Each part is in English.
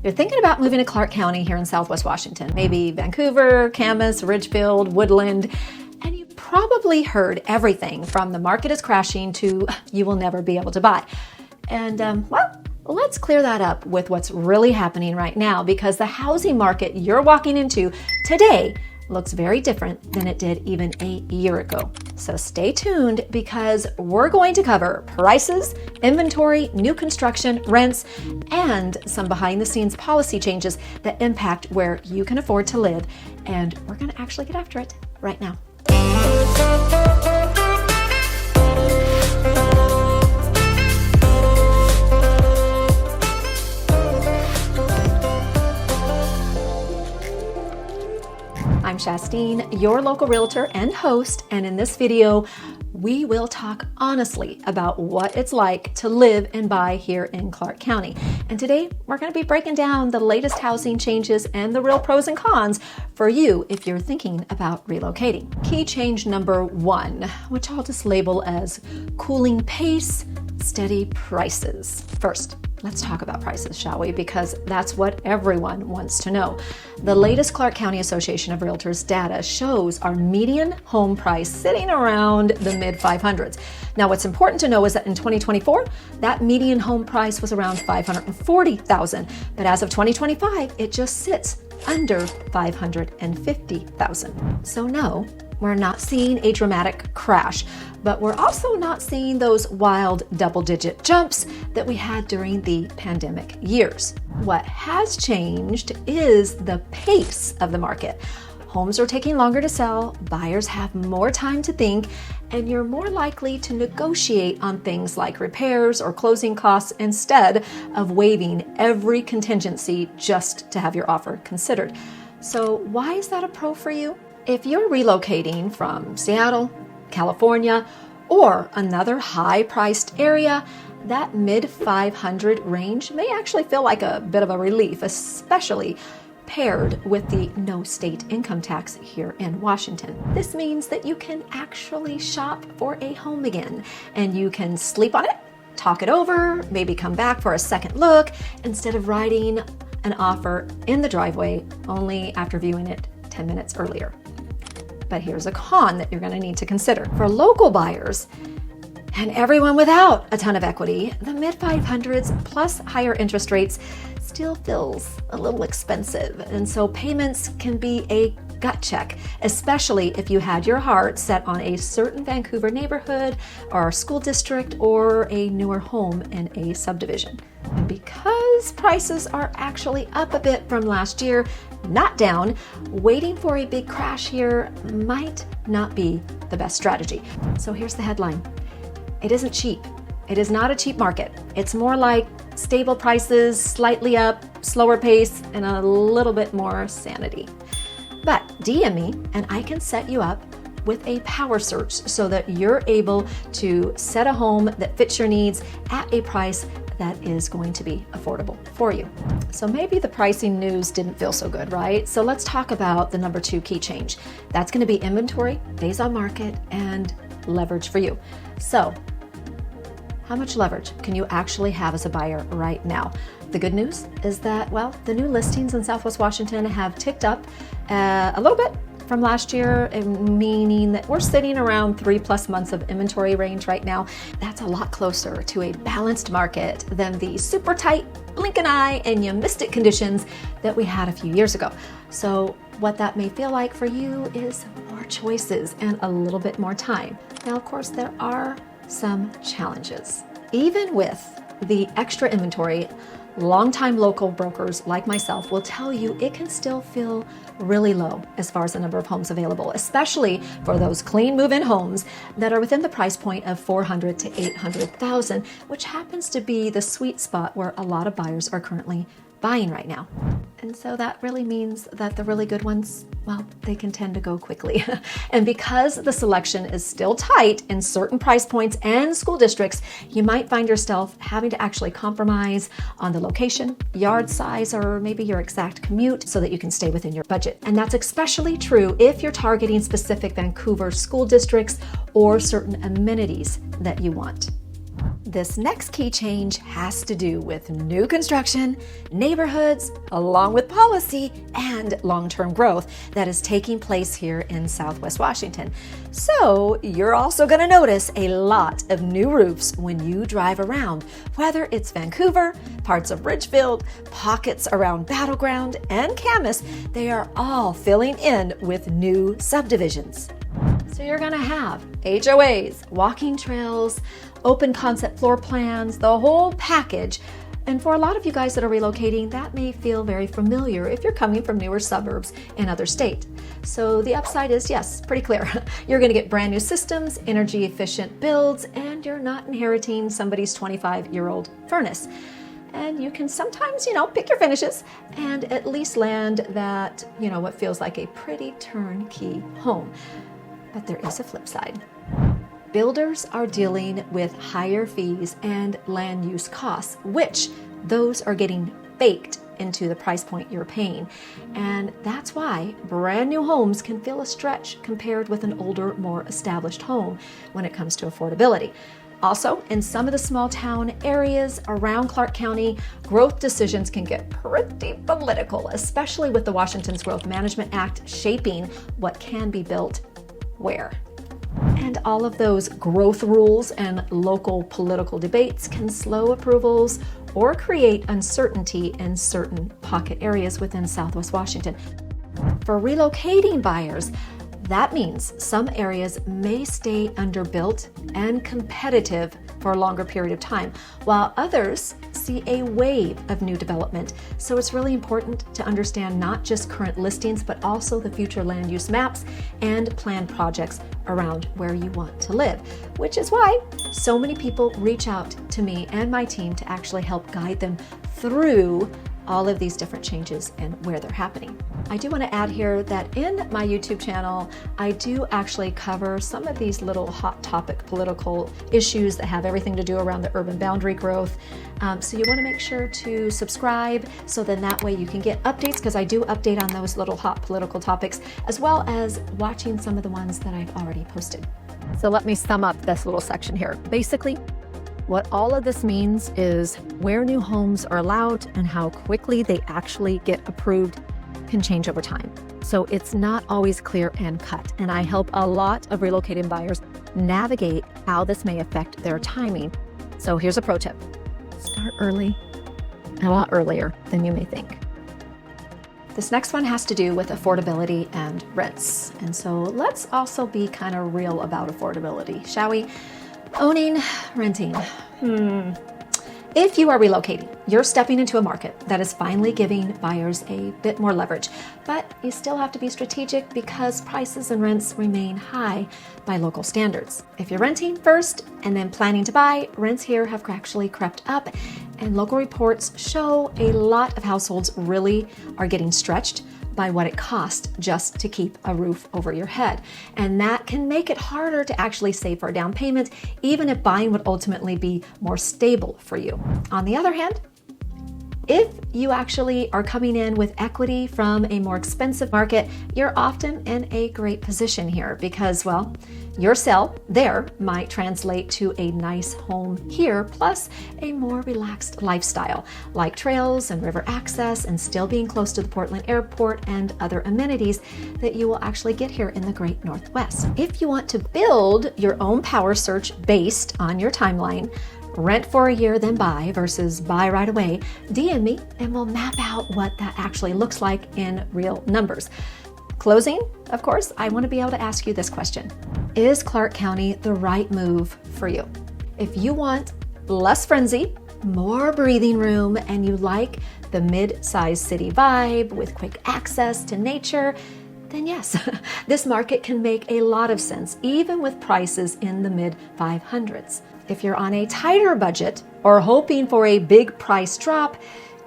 You're thinking about moving to Clark County here in Southwest Washington, maybe Vancouver, Camas, Ridgefield, Woodland, and you probably heard everything from the market is crashing to you will never be able to buy. And well, let's clear that up with what's really happening right now, because the housing market you're walking into today looks very different than it did even a year ago. So stay tuned, because we're going to cover prices, inventory, new construction, rents, and some behind the scenes policy changes that impact where you can afford to live. And we're going to actually get after it right now. I'm Shastine, your local realtor and host, and in this video, we will talk honestly about what it's like to live and buy here in Clark County. And today, we're going to be breaking down the latest housing changes and the real pros and cons for you if you're thinking about relocating. Key change number one, which I'll just label as cooling pace, steady prices. First, let's talk about prices, shall we? Because that's what everyone wants to know. The latest Clark County Association of Realtors data shows our median home price sitting around the mid 500s. Now, what's important to know is that in 2024, that median home price was around $540,000, but as of 2025, it just sits under $550,000. So no, we're not seeing a dramatic crash, but we're also not seeing those wild double-digit jumps that we had during the pandemic years. What has changed is the pace of the market. Homes are taking longer to sell, buyers have more time to think, and you're more likely to negotiate on things like repairs or closing costs instead of waiving every contingency just to have your offer considered. So why is that a pro for you? If you're relocating from Seattle, California, or another high-priced area, that mid-500 range may actually feel like a bit of a relief, especially paired with the no state income tax here in Washington. This means that you can actually shop for a home again, and you can sleep on it, talk it over, maybe come back for a second look, instead of writing an offer in the driveway only after viewing it 10 minutes earlier. But here's a con that you're going to need to consider. For local buyers and everyone without a ton of equity, the mid 500s plus higher interest rates still feels a little expensive. And so payments can be a gut check, especially if you had your heart set on a certain Vancouver neighborhood or school district or a newer home in a subdivision. And because prices are actually up a bit from last year, not down, waiting for a big crash here might not be the best strategy. So here's the headline. It isn't cheap. It is not a cheap market. It's more like stable prices, slightly up, slower pace, and a little bit more sanity. But DM me and I can set you up with a power search so that you're able to set a home that fits your needs at a price that is going to be affordable for you. So maybe the pricing news didn't feel so good, right? So let's talk about the number two key change. That's going to be inventory, days on market, and leverage for you. So how much leverage can you actually have as a buyer right now? The good news is that, well, the new listings in Southwest Washington have ticked up a little bit from last year, meaning that we're sitting around 3+ months of inventory range right now. That's a lot closer to a balanced market than the super tight blink an eye and you missed it conditions that we had a few years ago. So what that may feel like for you is more choices and a little bit more time. Now, of course, there are some challenges. Even with the extra inventory, longtime local brokers like myself will tell you it can still feel really low as far as the number of homes available, especially for those clean move-in homes that are within the price point of $400,000 to $800,000, which happens to be the sweet spot where a lot of buyers are currently buying right now. And so that really means that the really good ones, well, they can tend to go quickly. And because the selection is still tight in certain price points and school districts, you might find yourself having to actually compromise on the location, yard size, or maybe your exact commute so that you can stay within your budget. And that's especially true if you're targeting specific Vancouver school districts or certain amenities that you want. This next key change has to do with new construction, neighborhoods, along with policy and long-term growth that is taking place here in Southwest Washington. So you're also going to notice a lot of new roofs when you drive around, whether it's Vancouver, parts of Ridgefield, pockets around Battleground, and Camas. They are all filling in with new subdivisions. So you're going to have HOAs, walking trails, open concept floor plans, the whole package. And for a lot of you guys that are relocating, that may feel very familiar if you're coming from newer suburbs in other states. So the upside is, yes, pretty clear. You're going to get brand new systems, energy efficient builds, and you're not inheriting somebody's 25-year-old furnace. And you can sometimes, pick your finishes and at least land that, what feels like a pretty turnkey home. But there is a flip side. Builders are dealing with higher fees and land use costs, which those are getting baked into the price point you're paying. And that's why brand new homes can feel a stretch compared with an older, more established home when it comes to affordability. Also, in some of the small town areas around Clark County, growth decisions can get pretty political, especially with the Washington's Growth Management Act shaping what can be built where. And all of those growth rules and local political debates can slow approvals or create uncertainty in certain pocket areas within Southwest Washington. For relocating buyers, that means some areas may stay underbuilt and competitive for a longer period of time, while others see a wave of new development. So it's really important to understand not just current listings, but also the future land use maps and planned projects around where you want to live, which is why so many people reach out to me and my team to actually help guide them through all of these different changes and where they're happening. I do want to add here that in my YouTube channel, I do actually cover some of these little hot topic political issues that have everything to do around the urban boundary growth. So you want to make sure to subscribe so then that way you can get updates, because I do update on those little hot political topics, as well as watching some of the ones that I've already posted. So let me sum up this little section here. Basically, what all of this means is where new homes are allowed and how quickly they actually get approved can change over time. So it's not always clear and cut. And I help a lot of relocating buyers navigate how this may affect their timing. So here's a pro tip. Start early, a lot earlier than you may think. This next one has to do with affordability and rents. And so let's also be kind of real about affordability, shall we? Owning, renting. If you are relocating, you're stepping into a market that is finally giving buyers a bit more leverage, but you still have to be strategic because prices and rents remain high by local standards. If you're renting first and then planning to buy, rents here have actually crept up, and local reports show a lot of households really are getting stretched by what it costs just to keep a roof over your head. And that can make it harder to actually save for a down payment, even if buying would ultimately be more stable for you. On the other hand, if you actually are coming in with equity from a more expensive market, you're often in a great position here because, well, your sale there might translate to a nice home here, plus a more relaxed lifestyle, like trails and river access and still being close to the Portland airport and other amenities that you will actually get here in the Great Northwest. If you want to build your own power search based on your timeline, rent for a year, then buy versus buy right away, DM me and we'll map out what that actually looks like in real numbers. Closing, of course, I want to be able to ask you this question. Is Clark County the right move for you? If you want less frenzy, more breathing room, and you like the mid-sized city vibe with quick access to nature, then yes, this market can make a lot of sense, even with prices in the mid-500s. If you're on a tighter budget or hoping for a big price drop,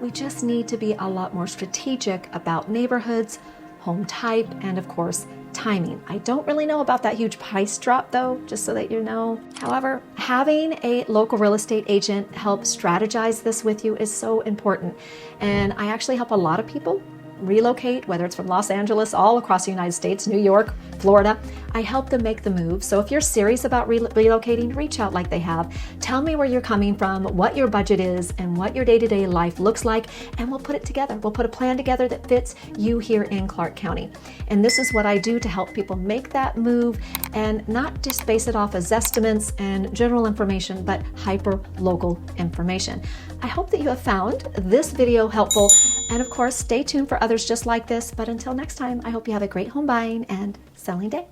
we just need to be a lot more strategic about neighborhoods, home type, and of course, timing. I don't really know about that huge price drop though, just so that you know. However, having a local real estate agent help strategize this with you is so important. And I actually help a lot of people relocate, whether it's from Los Angeles, all across the United States, New York, Florida. I help them make the move. So if you're serious about relocating, reach out like they have. Tell me where you're coming from, what your budget is, and what your day-to-day life looks like, and we'll put it together. We'll put a plan together that fits you here in Clark County. And this is what I do to help people make that move and not just base it off as estimates and general information, but hyper-local information. I hope that you have found this video helpful, and of course, stay tuned for others just like this. But until next time, I hope you have a great home buying and selling day.